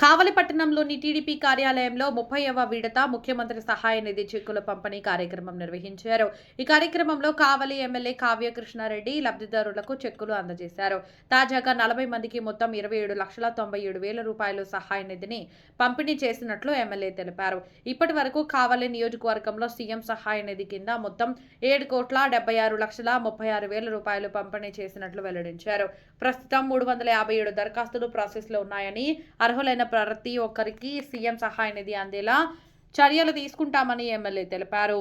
కావలి పట్టణంలోని టీడీపీ కార్యాలయంలో 30వ విడత ముఖ్యమంత్రి సహాయ నిధి చెక్కుల పంపిణీ కార్యక్రమం నిర్వహించారు. ఈ కార్యక్రమంలో కావలి ఎమ్మెల్యే కావ్య కృష్ణారెడ్డి లబ్ధిదారులకు చెక్కులు అందజేశారు. తాజాగా 40 మందికి మొత్తం 27,97,000 రూపాయలు సహాయ నిధిని పంపిణీ చేసినట్లు ఎమ్మెల్యే తెలిపారు. ఇప్పటి వరకు కావలి నియోజకవర్గంలో సీఎం సహాయ నిధి కింద మొత్తం 7,76,36,000 రూపాయలు పంపిణీ చేసినట్లు వెల్లడించారు. ప్రస్తుతం 357 దరఖాస్తులు ప్రాసెస్లో ఉన్నాయని, అర్హులైన ప్రతి ఒక్కరికి సీఎం సహాయ నిధి అందేలా చర్యలు తీసుకుంటామని ఎమ్మెల్యే తెలిపారు.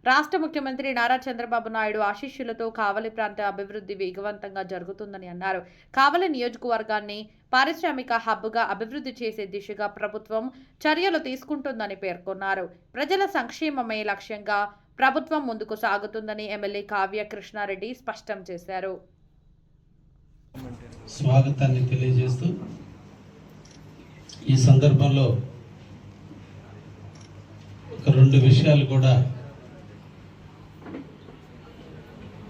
రాష్ట్ర ముఖ్యమంత్రి నారా చంద్రబాబు నాయుడు ఆశీస్సులతో కావలి ప్రాంత అభివృద్ధి వేగవంతంగా జరుగుతుందని అన్నారు. కావలి నియోజకవర్గాన్ని పారిశ్రామిక హబ్గా అభివృద్ధి చేసే దిశగా ప్రభుత్వం చర్యలు తీసుకుంటుందని పేర్కొన్నారు. ప్రజల సంక్షేమమే లక్ష్యంగా ప్రభుత్వం ముందుకు సాగుతుందని ఎమ్మెల్యే కావ్య కృష్ణారెడ్డి స్పష్టం చేశారు. స్వాగతాన్ని తెలియజేస్తూ ఈ సందర్భంలో ఒక 2 విషయాలు కూడా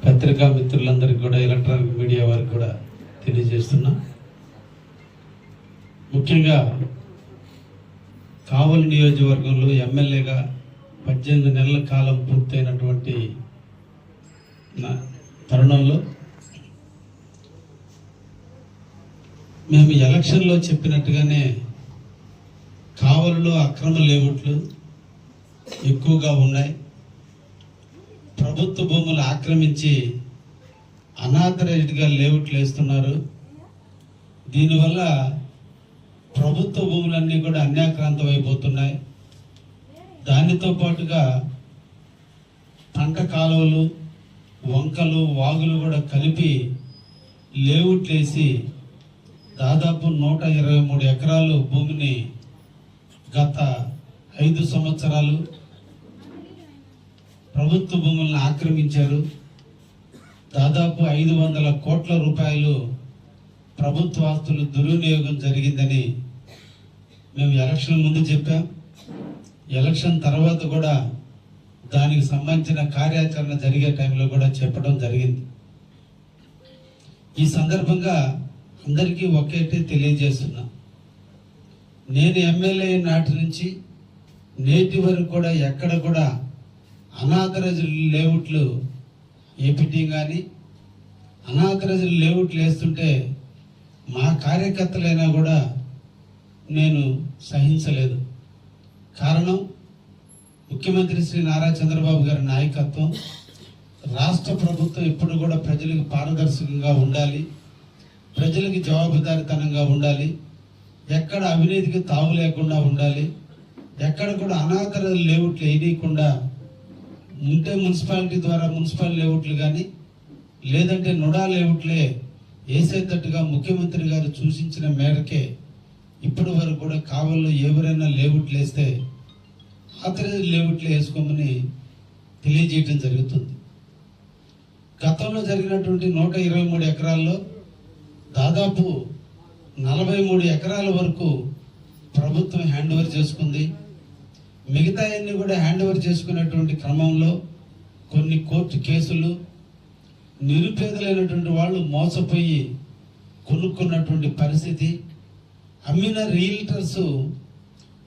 పత్రికా మిత్రులందరికీ కూడా, ఎలక్ట్రానిక్ మీడియా వారికి కూడా తెలియజేస్తున్నా. ముఖ్యంగా కావలి నియోజకవర్గంలో ఎమ్మెల్యేగా 18 నెలల కాలం పూర్తయినటువంటి తరుణంలో మేము ఎలక్షన్లో చెప్పినట్టుగానే కావలిలో అక్రమ లేఅవుట్లు ఎక్కువగా ఉన్నాయి. ప్రభుత్వ భూములు ఆక్రమించి అనాథరైజ్డ్గా లేఅవుట్లు వేస్తున్నారు. దీనివల్ల ప్రభుత్వ భూములన్నీ కూడా అన్యాక్రాంతం అయిపోతున్నాయి. దానితో పాటుగా పంట కాలువలు, వంకలు, వాగులు కూడా కలిపి లేఅవుట్లు వేసి దాదాపు 123 ఎకరాలు భూమిని గత 5 సంవత్సరాలు ప్రభుత్వ భూములను ఆక్రమించారు. దాదాపు 500 కోట్ల రూపాయలు ప్రభుత్వ ఆస్తులు దుర్వినియోగం జరిగిందని మేము ఎలక్షన్ ముందు చెప్పాం. ఎలక్షన్ తర్వాత కూడా దానికి సంబంధించిన కార్యాచరణ జరిగే టైంలో కూడా చెప్పడం జరిగింది. ఈ సందర్భంగా అందరికీ ఒకటే తెలియజేస్తున్నా, నేను ఎమ్మెల్యే నాటి నుంచి నేటి వరకు కూడా ఎక్కడ కూడా అనాథరైజ్డ్ లేఅవుట్లు ఏపీటీ కానీ అనాథరైజ్డ్ లేఅవుట్లు వేస్తుంటే మా కార్యకర్తలైనా కూడా నేను సహించలేదు. కారణం, ముఖ్యమంత్రి శ్రీ నారా చంద్రబాబు గారి నాయకత్వం, రాష్ట్ర ప్రభుత్వం ఎప్పుడు కూడా ప్రజలకు పారదర్శకంగా ఉండాలి, ప్రజలకి జవాబుదారీతనంగా ఉండాలి, ఎక్కడ అవినీతికి తావు లేకుండా ఉండాలి, ఎక్కడ కూడా అనాథర లేఅవుట్లు వేయకుండా ఉంటే మున్సిపాలిటీ ద్వారా మున్సిపల్ లేఅవుట్లు కానీ లేదంటే నుడా లేఅవుట్లే వేసేటట్టుగా ముఖ్యమంత్రి గారు సూచించిన మేరకే ఇప్పటి వరకు కూడా కావల్లో ఎవరైనా లేఅవుట్లు వేస్తే ఆథరైజ్డ్ లేఅవుట్లు వేసుకోమని తెలియజేయడం జరుగుతుంది. గతంలో జరిగినటువంటి 123 ఎకరాల్లో దాదాపు 43 ఎకరాల వరకు ప్రభుత్వం హ్యాండ్ ఓవర్ చేసుకుంది. మిగతా అన్ని కూడా హ్యాండ్ ఓవర్ చేసుకునేటువంటి క్రమంలో కొన్ని కోర్టు కేసులు, నిరుపేదలైనటువంటి వాళ్ళు మోసపోయి కొనుక్కున్నటువంటి పరిస్థితి, అమ్మిన రియల్టర్స్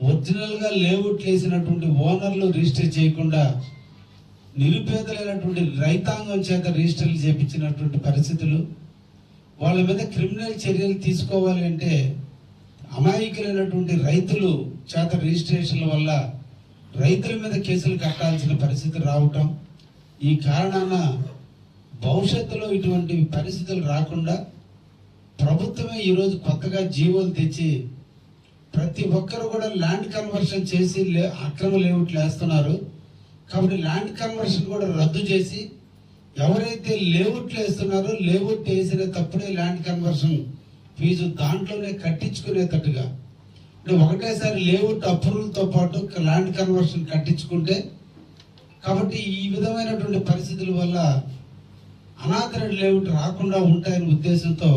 ఒరిజినల్గా లేఅవుట్లు వేసినటువంటి ఓనర్లు రిజిస్టర్ చేయకుండా నిరుపేదలైనటువంటి రైతాంగం చేత రిజిస్టర్లు చేపించినటువంటి పరిస్థితులు, వాళ్ళ మీద క్రిమినల్ చర్యలు తీసుకోవాలి అంటే అమాయకులైనటువంటి రైతులు చేత రిజిస్ట్రేషన్ల వల్ల రైతుల మీద కేసులు కట్టాల్సిన పరిస్థితి రావటం, ఈ కారణాన భవిష్యత్తులో ఇటువంటి పరిస్థితులు రాకుండా ప్రభుత్వమే ఈరోజు కొత్తగా జీవోలు తెచ్చి ప్రతి ఒక్కరు కూడా ల్యాండ్ కన్వర్షన్ చేసి అక్రమ లేఅవుట్లు వేస్తున్నారు. కాబట్టి ల్యాండ్ కన్వర్షన్ కూడా రద్దు చేసి ఎవరైతే లేఅవుట్లు వేస్తున్నారో లేఅవుట్ వేసిన తప్పుడే ల్యాండ్ కన్వర్షన్ ఫీజు దాంట్లోనే కట్టించుకునేటట్టుగా, అంటే ఒకటేసారి లేఅవుట్ అప్రూవల్తో పాటు ల్యాండ్ కన్వర్షన్ కట్టించుకుంటే, కాబట్టి ఈ విధమైనటువంటి పరిస్థితుల వల్ల అనాథరైజ్డ్ లేఅవుట్ రాకుండా ఉంటాయనే ఉద్దేశంతో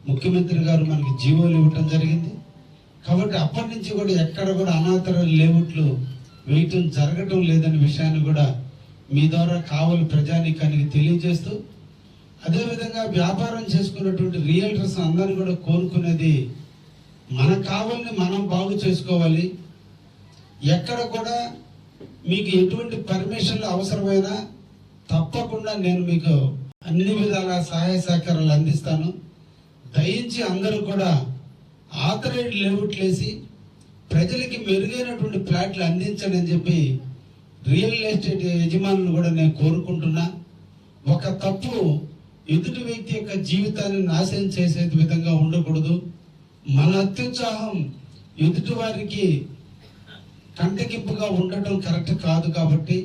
ముఖ్యమంత్రి గారు మనకి జీవోలు ఇవ్వటం జరిగింది. కాబట్టి అప్పటి నుంచి కూడా ఎక్కడ కూడా అనాథరైజ్డ్ లేఅవుట్లు వేయటం జరగటం లేదనే విషయాన్ని కూడా మీ ద్వారా కావలి ప్రజానీకానికి తెలియజేస్తూ, అదేవిధంగా వ్యాపారం చేసుకున్నటువంటి రియల్టర్స్ అందరినీ కూడా కోరుకునేది, మన కావాలని మనం బాగు చేసుకోవాలి. ఎక్కడ కూడా మీకు ఎటువంటి పర్మిషన్లు అవసరమైనా తప్పకుండా నేను మీకు అన్ని విధాల సహాయ సహకారాలు అందిస్తాను. దయించి అందరూ కూడా ఆథరైజ్డ్ లేఅవుట్లు వేసి ప్రజలకి మెరుగైనటువంటి ప్లాట్లు అందించండి అని చెప్పి రియల్ ఎస్టేట్ యజమానులు కూడా నేను కోరుకుంటున్నా. ఒక తప్పు ఎదుటి వ్యక్తి యొక్క జీవితాన్ని నాశనం చేసే విధంగా ఉండకూడదు. మన అత్యుత్సాహం ఎదుటి వారికి కంటకింపుగా ఉండటం కరెక్ట్ కాదు. కాబట్టి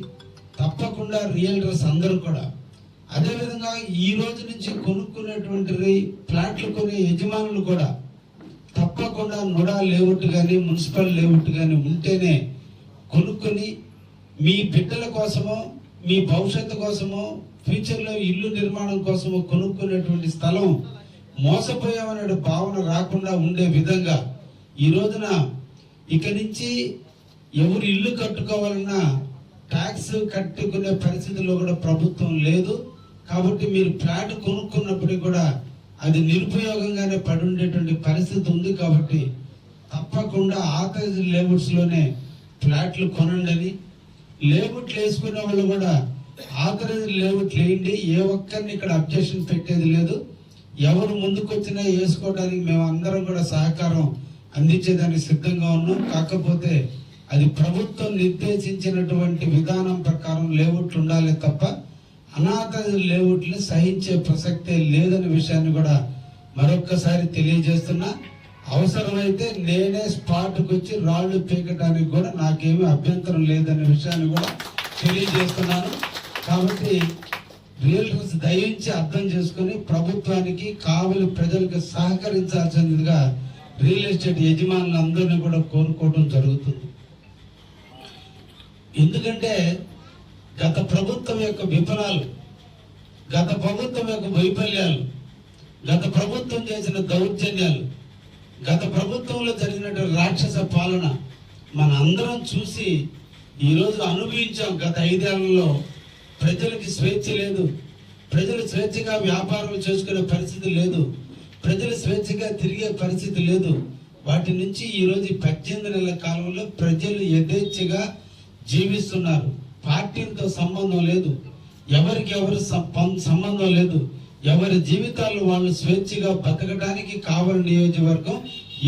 తప్పకుండా రియల్టర్స్ అందరూ కూడా అదేవిధంగా ఈ రోజు నుంచి కొనుక్కునేటువంటి ప్లాట్లు కొనే యజమానులు కూడా తప్పకుండా నుడా లేఅవుట్ కానీ మున్సిపల్ లేఅవుట్ కానీ ఉంటేనే కొనుక్కొని మీ బిడ్డల కోసమో మీ భవిష్యత్తు కోసమో ఫ్యూచర్లో ఇల్లు నిర్మాణం కోసమో కొనుక్కునేటువంటి స్థలం మోసపోయామనే భావన రాకుండా ఉండే విధంగా ఈ రోజున ఇక నుంచి ఎవరు ఇల్లు కట్టుకోవాలన్నా ట్యాక్స్ కట్టుకునే పరిస్థితిలో కూడా ప్రభుత్వం లేదు. కాబట్టి మీరు ఫ్లాట్ కొనుక్కున్నప్పుడు కూడా అది నిరుపయోగంగానే పడి ఉండేటువంటి పరిస్థితి ఉంది. కాబట్టి తప్పకుండా ఆథరైజ్డ్ లేఅవుట్స్ లోనే ఫ్లాట్లు కొనండి అని, లేఅవుట్లు వేసుకునే వాళ్ళు కూడా ఆథరైజ్డ్ లేఅవుట్లు వేయండి. ఏ ఒక్కరిని ఇక్కడ అబ్జెక్షన్ పెట్టేది లేదు. ఎవరు ముందుకు వచ్చినా వేసుకోవడానికి మేము అందరం కూడా సహకారం అందించేదానికి సిద్ధంగా ఉన్నాం. కాకపోతే అది ప్రభుత్వం నిర్దేశించినటువంటి విధానం ప్రకారం లేఅవుట్లు ఉండాలి తప్ప అనాథరైజ్డ్ లేఅవుట్లు సహించే ప్రసక్తే లేదనే విషయాన్ని కూడా మరొక్కసారి తెలియజేస్తున్నా. అవసరమైతే నేనే స్పాట్కి వచ్చి రాళ్లు పీకడానికి కూడా నాకేమీ అభ్యంతరం లేదనే విషయాన్ని కూడా తెలియజేస్తున్నాను. కాబట్టి రియల్టర్స్ దయించి అర్థం చేసుకుని ప్రభుత్వానికి కావలి ప్రజలకు సహకరించాల్సిందిగా రియల్ ఎస్టేట్ యజమానులందరినీ కూడా కోరుకోవడం జరుగుతుంది. ఎందుకంటే గత ప్రభుత్వం యొక్క విఫలాలు, గత ప్రభుత్వం యొక్క వైఫల్యాలు, గత ప్రభుత్వం చేసిన దౌర్జన్యాలు, గత ప్రభుత్వంలో జరిగినటువంటి రాక్షస పాలన మన అందరం చూసి ఈరోజు అనుభవించాం. గత 5 ఏళ్లలో ప్రజలకి స్వేచ్ఛ లేదు, ప్రజలు స్వేచ్ఛగా వ్యాపారం చేసుకునే పరిస్థితి లేదు, ప్రజలు స్వేచ్ఛగా తిరిగే పరిస్థితి లేదు. వాటి నుంచి ఈరోజు 18 నెలల కాలంలో ప్రజలు యథేచ్ఛగా జీవిస్తున్నారు. పార్టీలతో సంబంధం లేదు, ఎవరికి ఎవరు సంబంధం లేదు. ఎవరి జీవితాలు వాళ్ళు స్వేచ్ఛగా బతకడానికి కావలి నియోజకవర్గం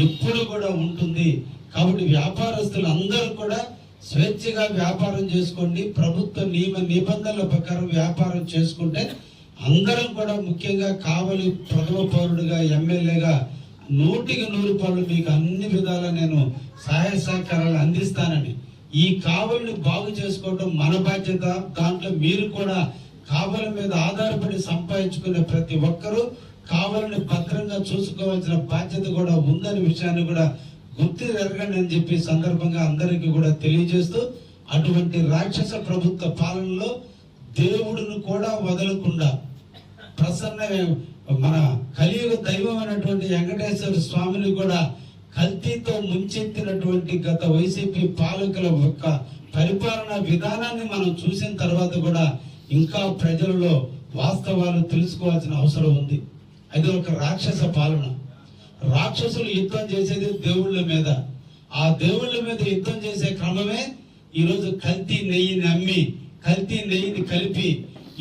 ఎప్పుడు కూడా ఉంటుంది. కాబట్టి వ్యాపారస్తులు అందరూ కూడా స్వేచ్ఛగా వ్యాపారం చేసుకోండి. ప్రభుత్వ నియమ నిబంధనల ప్రకారం వ్యాపారం చేసుకుంటే అందరం కూడా, ముఖ్యంగా కావలి ప్రథమ పౌరుడిగా ఎమ్మెల్యేగా 100కి 100 పనులు మీకు అన్ని విధాల నేను సహాయ సహకారాలు అందిస్తానని, ఈ కావలిని బాగు చేసుకోవడం మన బాధ్యత. దాంట్లో మీరు కూడా కావలి మీద ఆధారపడి సంపాదించుకునే ప్రతి ఒక్కరూ కావలిని భద్రంగా చూసుకోవాల్సిన బాధ్యత కూడా ఉందనే విషయాన్ని కూడా గుర్తు ఎరగండి అని చెప్పి సందర్భంగా అందరికీ కూడా తెలియజేస్తూ, అటువంటి రాక్షస ప్రభుత్వ పాలనలో దేవుడిని కూడా వదలకుండా ప్రసన్న మన కలియుగ దైవం అయినటువంటి వెంకటేశ్వర స్వామిని కూడా కల్తీతో ముంచెత్తినటువంటి గత వైసీపీ పాలకుల యొక్క పరిపాలన విధానాన్ని మనం చూసిన తర్వాత కూడా ఇంకా ప్రజలలో వాస్తవాలు తెలుసుకోవాల్సిన అవసరం ఉంది. అది ఒక రాక్షస పాలన. రాక్షసులు యుద్ధం చేసేది దేవుళ్ళ మీద. ఆ దేవుళ్ళ మీద యుద్ధం చేసే క్రమమే ఈరోజు కల్తీ నెయ్యిని అమ్మి, కల్తీ నెయ్యిని కలిపి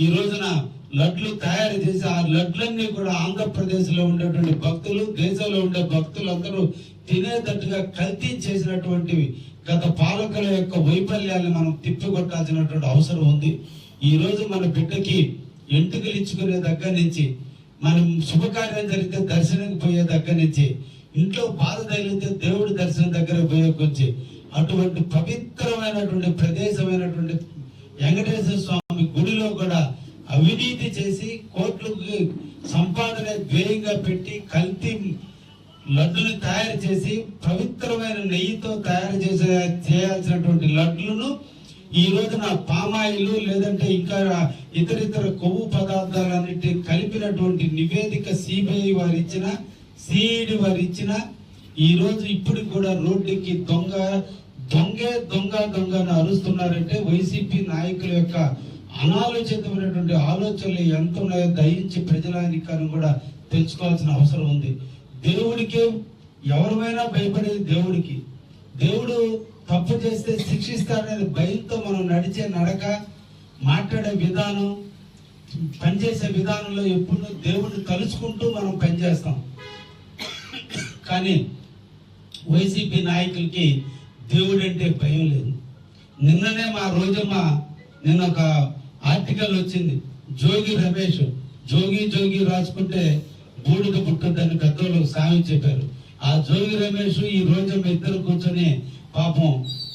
ఈ రోజున లడ్లు తయారు చేసి ఆ లడ్లన్నీ కూడా ఆంధ్రప్రదేశ్ లో ఉండేటువంటి భక్తులు, దేశంలో ఉండే భక్తులు అందరూ తినేటట్టుగా కల్తీ చేసినటువంటివి గత పాలకుల యొక్క వైఫల్యాన్ని మనం తిప్పికొట్టాల్సినటువంటి అవసరం ఉంది. ఈ రోజు మన బిడ్డకి ఎంటుకలు ఇచ్చుకునే దగ్గర నుంచి, మనం శుభకార్యం జరిగితే దర్శనానికి పోయే దగ్గర నుంచి, ఇంట్లో బాధ తగిలితే దేవుడి దర్శనం దగ్గర పోయేకొచ్చి అటువంటి పవిత్రమైనటువంటి ప్రదేశమైనటువంటి వెంకటేశ్వర స్వామి గుడిలో కూడా అవినీతి చేసి కోట్లకు సంపాదన వ్యయంగా పెట్టి కల్తీ లడ్డుని తయారు చేసి పవిత్రమైన నెయ్యితో తయారు చేయాల్సినటువంటి లడ్లను ఈ రోజున పామాయిల్ లేదంటే ఇంకా ఇతర కొవ్వు పదార్థాలన్నిటి కలిపినటువంటి నివేదిక సిబిఐ వారు ఇచ్చిన, సిఐడి వారు ఇచ్చిన, ఈ రోజు ఇప్పుడు కూడా రోడ్డుకి దొంగే దొంగ దొంగను అరుస్తున్నారంటే వైసీపీ నాయకుల యొక్క అనాలోచితమైనటువంటి ఆలోచనలు ఎంత ఉన్నాయో దయించి ప్రజాధికారం కూడా తెలుసుకోవాల్సిన అవసరం ఉంది. దేవుడికే ఎవరిమైనా భయపడేది దేవుడికి. దేవుడు తప్పు చేస్తే శిక్షిస్తాడనే భయంతో మనం నడిచే నడక, మాట్లాడే విధానం, పనిచేసే విధానంలో ఎప్పుడు దేవుడిని తలుచుకుంటూ మనం పనిచేస్తాం. కానీ వైసీపీ నాయకులకి దేవుడు అంటే భయం లేదు. నిన్ననే మా రోజమ్మ నిన్న ఒక ఆర్టికల్ వచ్చింది, జోగి రమేష్ జోగి రాసుకుంటే బూడిద పుట్టద్దని పెద్దోళ్ళు సామి చెప్పారు. ఆ జోగి రమేష్ ఈ రోజమ్మ ఇద్దరు కూర్చొని పాపం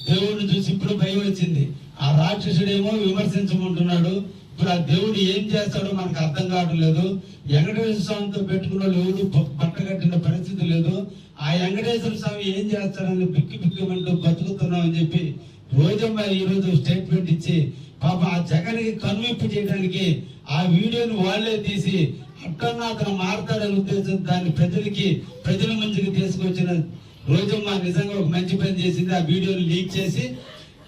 దేవుడిని చూసి ఇప్పుడు భయం వచ్చింది. ఆ రాక్షసుడేమో విమర్శించమంటున్నాడు. ఇప్పుడు ఆ దేవుడు ఏం చేస్తాడో మనకు అర్థం కావడం లేదు. వెంకటేశ్వర స్వామితో పెట్టుకున్న వాళ్ళు ఎవరు బట్ట కట్టిన పరిస్థితి లేదు. ఆ వెంకటేశ్వర స్వామి ఏం చేస్తాడని బిక్కుమంటూ బతుకుతున్నాం అని చెప్పి రోజమ్మ ఈ రోజు స్టేట్మెంట్ ఇచ్చి పాప ఆ జగన్కి కనువిప్పు చేయడానికి ఆ వీడియోని వాళ్లే తీసి అట్టన్నా అతను మారతాడని ఉద్దేశం దాన్ని ప్రజల ముందుకు తీసుకొచ్చిన రోజమ్మ నిజంగా ఒక మంచి పని చేసింది. ఆ వీడియోని లీక్ చేసి,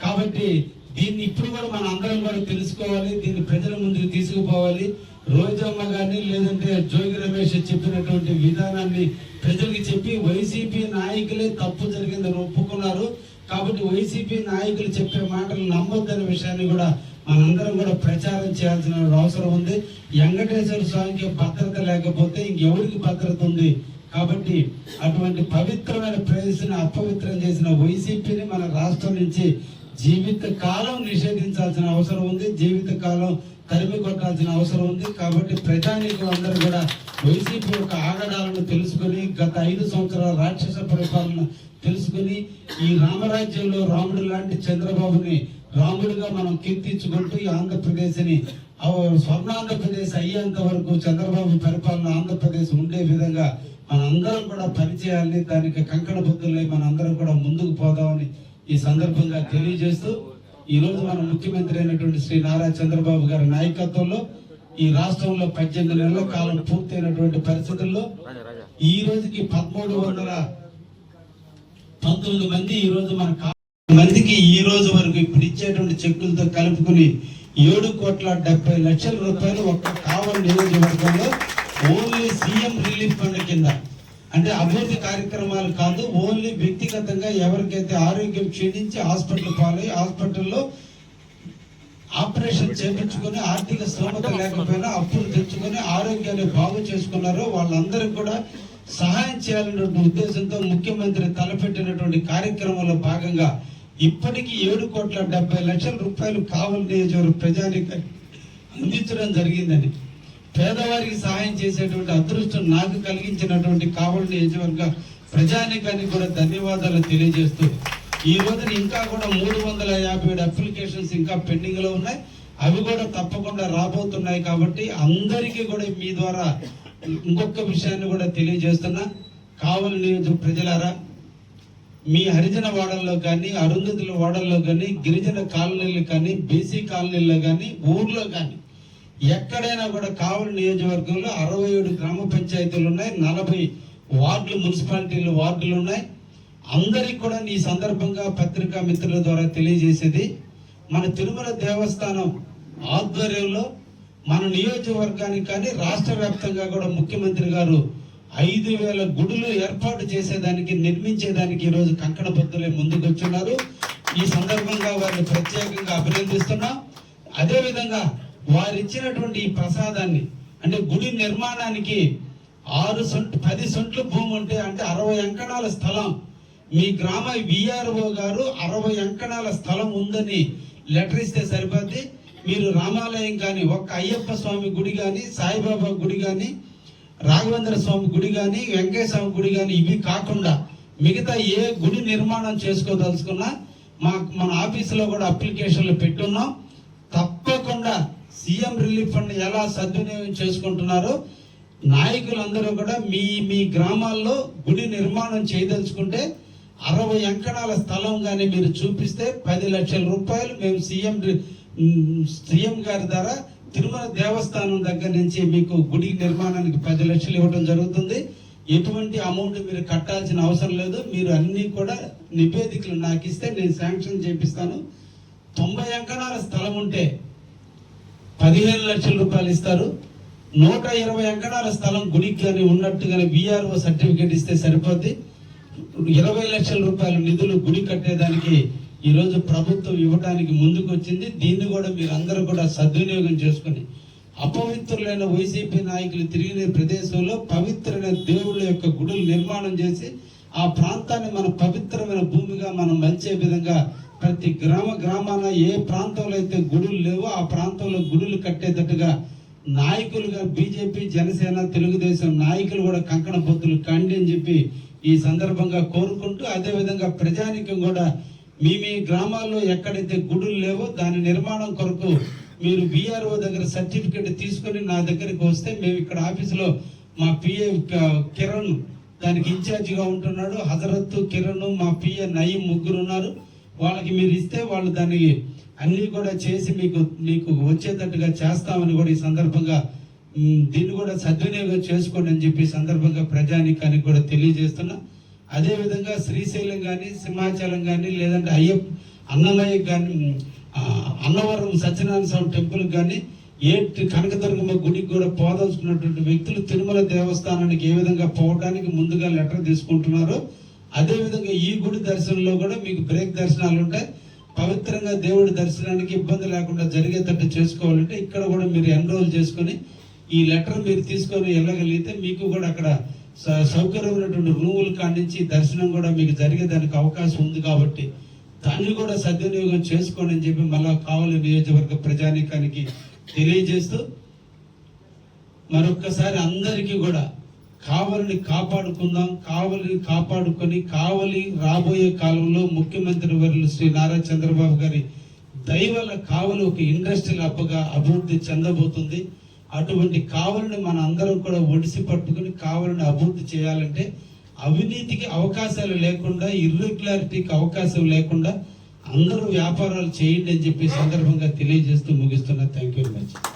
కాబట్టి దీన్ని ఇప్పుడు కూడా మన అందరం కూడా తెలుసుకోవాలి, దీన్ని ప్రజల ముందుకు తీసుకుపోవాలి. రోజమ్మ గాని లేదంటే జోగి రమేష్ చెప్పినటువంటి విధానాన్ని ప్రజలకు చెప్పి వైసీపీ నాయకులే తప్పు జరిగిందని ఒప్పుకున్నారు. కాబట్టి వైసీపీ నాయకులు చెప్పే మాటలు నమ్మొద్దనే విషయాన్ని కూడా మనందరం కూడా ప్రచారం చేయాల్సిన అవసరం ఉంది. వెంకటేశ్వర స్వామికి భద్రత లేకపోతే ఇంకెవరికి భద్రత ఉంది? కాబట్టి అటువంటి పవిత్రమైన ప్రదేశాన్ని అపవిత్రం చేసిన వైసీపీని మన రాష్ట్రం నుంచి జీవిత కాలం నిషేధించాల్సిన అవసరం ఉంది, జీవిత కాలం తరిమి కొట్టాల్సిన అవసరం ఉంది. కాబట్టి ప్రజానీకులు అందరూ కూడా వైసీపీ యొక్క ఆగడాలను తెలుసుకొని, గత 5 సంవత్సరాల రాక్షస పరిపాలన తెలుసుకుని, ఈ రామరాజ్యంలో రాముడు లాంటి చంద్రబాబుని రాముడిగా మనం కీర్తించుకుంటూ ఈ ఆంధ్రప్రదేశ్ని స్వర్ణాంధ్రప్రదేశ్ అయ్యేంత వరకు చంద్రబాబు పరిపాలన ఆంధ్రప్రదేశ్ ఉండే విధంగా మనందరం కూడా పనిచేయాలి. దానికి కంకణ బుద్ధులై మనందరం కూడా ముందుకు పోదామని ఈ సందర్భంగా తెలియజేస్తూ, ఈ రోజు మన ముఖ్యమంత్రి అయినటువంటి శ్రీ నారా చంద్రబాబు గారి నాయకత్వంలో ఈ రాష్ట్రంలో 18 నెలల కాలం పూర్తయినటువంటి పరిస్థితుల్లో ఈ రోజుకి 1319 మంది ఈ రోజు మన మందికి ఈ రోజు వరకు ఇప్పుడు ఇచ్చేటువంటి చెక్కులతో కలుపుకుని 7,70,00,000 రూపాయలు ఒక్క కావలి నియోజకవర్గంలో ఓన్లీ సీఎం రిలీఫ్ ఫండ్ కింద, అంటే అభివృద్ధి కార్యక్రమాలు కాదు, ఓన్లీ వ్యక్తిగతంగా ఎవరికైతే ఆరోగ్యం క్షీణించి హాస్పిటల్ పాలై హాస్పిటల్లో ఆపరేషన్ చేయించుకొని ఆర్థిక స్తోమత లేకపోయినా అప్పులు తెచ్చుకొని ఆరోగ్యాన్ని బాగు చేసుకున్నారో వాళ్ళందరికీ కూడా సహాయం చేయాలనే ఉద్దేశంతో ముఖ్యమంత్రి తలపెట్టినటువంటి కార్యక్రమంలో భాగంగా ఇప్పటికీ 7,70,00,000 రూపాయలు కావలి నియోజకవర్గ ప్రజానికి అందించడం జరిగిందని, పేదవారికి సహాయం చేసేటువంటి అదృష్టం నాకు కలిగించినటువంటి కావలి నియోజకవర్గ ప్రజానికానికి కూడా ధన్యవాదాలు తెలియజేస్తూ, ఈ రోజున ఇంకా కూడా 357 అప్లికేషన్స్ ఇంకా పెండింగ్ లో ఉన్నాయి. అవి కూడా తప్పకుండా రాబోతున్నాయి. కాబట్టి అందరికీ కూడా మీ ద్వారా ఇంకొక విషయాన్ని కూడా తెలియజేస్తున్నా, కావలి నియోజక ప్రజలారా, మీ హరిజన వాడల్లో కానీ, అరుంధతుల వాడల్లో కానీ, గిరిజన కాలనీలు కానీ, బీసీ కాలనీల్లో కానీ, ఊర్లో కానీ ఎక్కడైనా కూడా కావలి నియోజకవర్గంలో 67 గ్రామ పంచాయతీలు ఉన్నాయి, 40 వార్డులు మున్సిపాలిటీలు వార్డులు ఉన్నాయి. అందరికి కూడా ఈ సందర్భంగా పత్రికా మిత్రుల ద్వారా తెలియజేసేది, మన తిరుమల దేవస్థానం ఆధ్వర్యంలో మన నియోజకవర్గానికి కానీ రాష్ట్ర వ్యాప్తంగా కూడా ముఖ్యమంత్రి గారు 5,000 గుడులు ఏర్పాటు చేసేదానికి నిర్మించేదానికి ఈరోజు కంకణ బద్దులై ముందుకు వచ్చున్నారు. ఈ సందర్భంగా వారిని ప్రత్యేకంగా అభినందిస్తున్నాం. అదేవిధంగా వారు ఇచ్చినటువంటి ఈ ప్రసాదాన్ని, అంటే గుడి నిర్మాణానికి 10 సెంట్లు భూమి ఉంటే, అంటే 60 అంకణాల స్థలం, మీ గ్రామ విఆర్ఓ గారు 60 అంకణాల స్థలం ఉందని లెటర్ ఇస్తే సరిపోద్ది. మీరు రామాలయం కానీ, ఒక్క అయ్యప్ప స్వామి గుడి కానీ, సాయిబాబా గుడి కానీ, రాఘవేంద్ర స్వామి గుడి కానీ, వెంకయ్య స్వామి గుడి కానీ, ఇవి కాకుండా మిగతా ఏ గుడి నిర్మాణం చేసుకోదలుచుకున్నా మన ఆఫీసులో కూడా అప్లికేషన్లు పెట్టున్నాం. తప్పకుండా సీఎం రిలీఫ్ ఫండ్ ఎలా సద్వినియోగం చేసుకుంటున్నారో నాయకులందరూ కూడా మీ గ్రామాల్లో గుడి నిర్మాణం చేయదలుచుకుంటే 60 అంకణాల స్థలం కానీ మీరు చూపిస్తే 10 లక్షల రూపాయలు మేము సీఎం గారి ద్వారా తిరుమల దేవస్థానం దగ్గర నుంచి మీకు గుడి నిర్మాణానికి 10 లక్షలు ఇవ్వడం జరుగుతుంది. ఎటువంటి అమౌంట్ మీరు కట్టాల్సిన అవసరం లేదు. మీరు అన్ని కూడా నివేదికలు నాకు ఇస్తే నేను శాంక్షన్ చేపిస్తాను. 90 అంకణాల స్థలం ఉంటే 15 లక్షల రూపాయలు ఇస్తారు. 120 అంకణాల స్థలం గుడికి కానీ ఉన్నట్టుగానే విఆర్ఓ సర్టిఫికేట్ ఇస్తే సరిపోద్ది. 20 లక్షల రూపాయల నిధులు గుడి కట్టేదానికి ఈరోజు ప్రభుత్వం ఇవ్వడానికి ముందుకు వచ్చింది. దీన్ని కూడా మీరు అందరూ కూడా సద్వినియోగం చేసుకుని అపవిత్రులైన వైసీపీ నాయకులు తిరిగిన ప్రదేశంలో పవిత్రమైన దేవుళ్ళ యొక్క గుడులు నిర్మాణం చేసి ఆ ప్రాంతాన్ని మన పవిత్రమైన భూమిగా మనం మలిచే విధంగా ప్రతి గ్రామాన ఏ ప్రాంతంలో అయితే గుడులు లేవో ఆ ప్రాంతంలో గుడులు కట్టేటట్టుగా నాయకులుగా బీజేపీ, జనసేన, తెలుగుదేశం నాయకులు కూడా కంకణ పొత్తులు కండి అని చెప్పి ఈ సందర్భంగా కోరుకుంటూ, అదేవిధంగా ప్రజానికం కూడా మీ గ్రామాల్లో ఎక్కడైతే గుడులు లేవో దాని నిర్మాణం కొరకు మీరు BRO దగ్గర సర్టిఫికేట్ తీసుకొని నా దగ్గరికి వస్తే మేము ఇక్కడ ఆఫీసులో మా PA కిరణ్ దానికి ఇన్ఛార్జిగా ఉంటున్నాడు, హజరత్, కిరణ్, మా PA నయీం ముగ్గురు ఉన్నారు. వాళ్ళకి మీరు ఇస్తే వాళ్ళు దానికి అన్నీ కూడా చేసి మీకు వచ్చేటట్టుగా చేస్తామని కూడా ఈ సందర్భంగా దీన్ని కూడా సద్వినియోగం చేసుకోండి అని చెప్పి సందర్భంగా ప్రజానికానికి కూడా తెలియజేస్తున్నా. అదేవిధంగా శ్రీశైలం కానీ, సింహాచలం కానీ, లేదంటే అన్నమయ్య కానీ, అన్నవరం సత్యనారాయణ స్వామి టెంపుల్కి కానీ, కనకదుర్గమ్మ గుడికి కూడా పోదలుచుకున్నటువంటి వ్యక్తులు తిరుమల దేవస్థానానికి ఏ విధంగా పోవడానికి ముందుగా లెటర్ తీసుకుంటున్నారో అదేవిధంగా ఈ గుడి దర్శనంలో కూడా మీకు బ్రేక్ దర్శనాలు ఉంటాయి. పవిత్రంగా దేవుడి దర్శనానికి ఇబ్బంది లేకుండా జరిగేటట్టు చేసుకోవాలంటే ఇక్కడ కూడా మీరు ఎన్రోల్ చేసుకొని ఈ లెటర్ మీరు తీసుకొని వెళ్ళగలిగితే మీకు కూడా అక్కడ సౌకర్యమైనటువంటి రూములు కానించి దర్శనం కూడా మీకు జరిగేదానికి అవకాశం ఉంది. కాబట్టి దాన్ని కూడా సద్వినియోగం చేసుకోండి అని చెప్పి మళ్ళా కావలి నియోజకవర్గ ప్రజానీకానికి తెలియజేస్తూ మరొక్కసారి అందరికీ కూడా కావలిని కాపాడుకుందాం, కావలిని కాపాడుకొని కావలి రాబోయే కాలంలో ముఖ్యమంత్రి వర్యులు శ్రీ నారా చంద్రబాబు గారి దయ వల్ల కావలి ఒక ఇండస్ట్రియల్ హబ్గా అభివృద్ధి చెందబోతుంది. అటువంటి కావలిని మన అందరం కూడా ఒడిసి పట్టుకుని కావలిని అభివృద్ధి చేయాలంటే అవినీతికి అవకాశాలు లేకుండా, ఇర్రెగ్యులారిటీకి అవకాశం లేకుండా అందరూ వ్యాపారాలు చేయండి అని చెప్పి సందర్భంగా తెలియజేస్తూ ముగిస్తున్నా. Thank you very much.